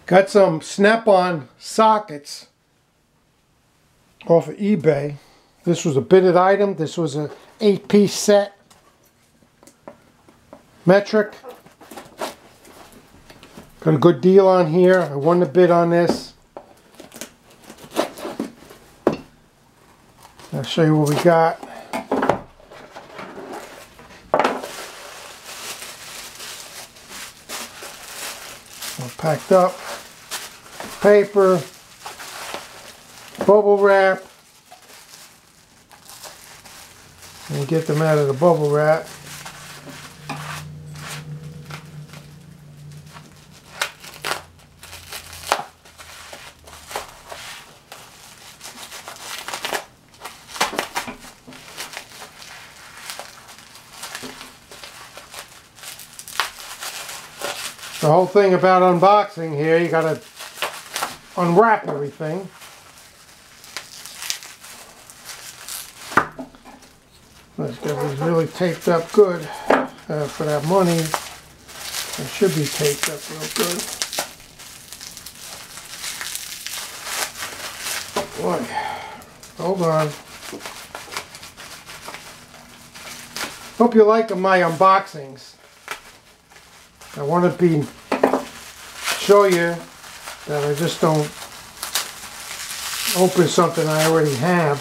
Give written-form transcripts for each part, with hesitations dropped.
Got some Snap-on sockets off of eBay. This was a bidded item. This was a 8-piece set. Metric. Got a good deal on here. I won the bid on this. I'll show you what we got. All packed up. Paper. Bubble wrap. And get them out of the bubble wrap. The whole thing about unboxing here, you gotta unwrap everything. Let's get these really taped up good. For that money, it should be taped up real good. Boy, hold on. Hope you like my unboxings. I want to show you that I just don't open something I already have.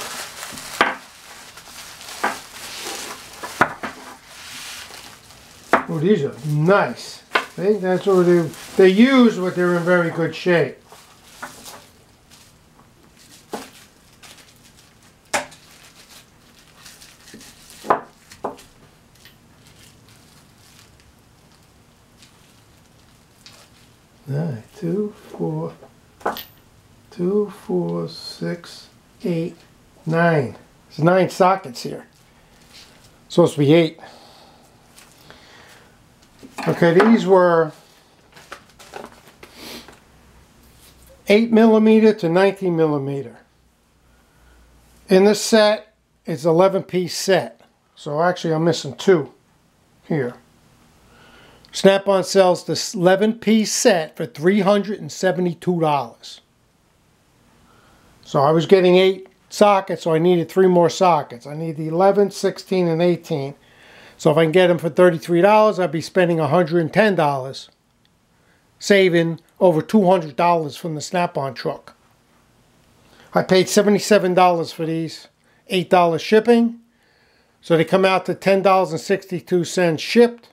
Oh, these are nice. See, that's what they're used, but they're in very good shape. Nine, 2, 4, 2, 4, 6, 8, 9. There's 9 sockets here. Supposed to be 8. Okay, these were 8mm to 19mm. In this set, it's 11-piece set. So actually I'm missing 2 here. Snap-on sells this 11-piece set for $372. So I was getting 8 sockets, so I needed 3 more sockets. I need the 11, 16, and 18. So if I can get them for $33, I'd be spending $110, saving over $200 from the Snap-on truck. I paid $77 for these, $8 shipping. So they come out to $10.62 shipped,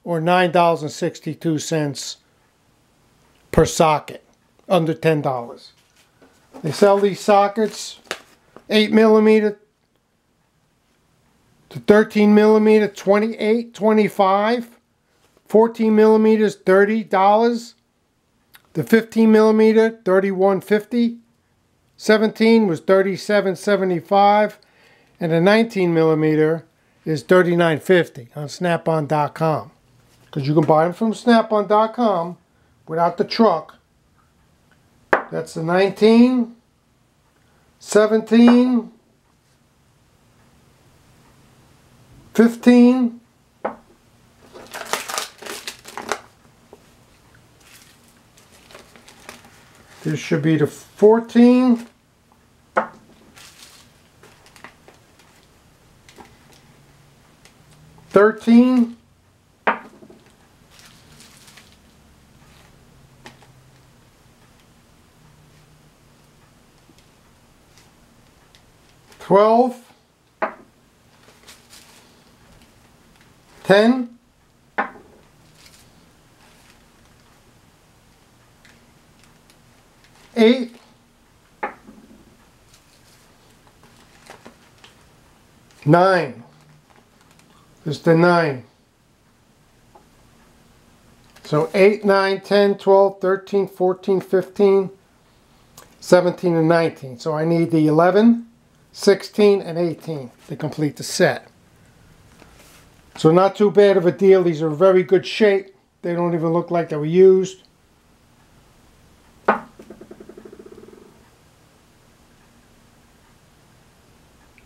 or $9.62 per socket, under $10. They sell these sockets 8mm to 13mm, 28, 25, 14mm, $30, the 15mm, $31.50, 17 was $37.75, and the 19mm is $39.50 on Snap-on.com. Because you can buy them from Snap-on.com without the truck. That's the 19, 17, 15, this should be the 14, 13, 12, 10, 8, 9. This is the 9. So 8, 9, 10, 12, 13, 14, 15, 17, and 19. So I need the 11, 16, and 18 to complete the set. So not too bad of a deal. These are in very good shape. They don't even look like they were used.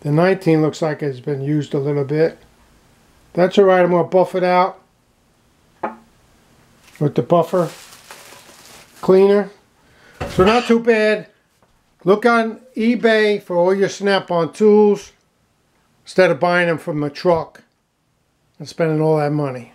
The 19 looks like it's been used a little bit. That's alright, I'm going to buff it out with the buffer. cleaner. So not too bad. Look on eBay for all your Snap-on tools instead of buying them from a truck and spending all that money.